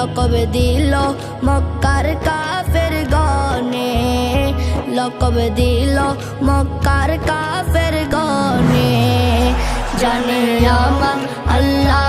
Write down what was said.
লকব দিল মক্কার কাফের গনে, লকব দিল মক্কার কাফের গনে। জানে আমার আল্লাহ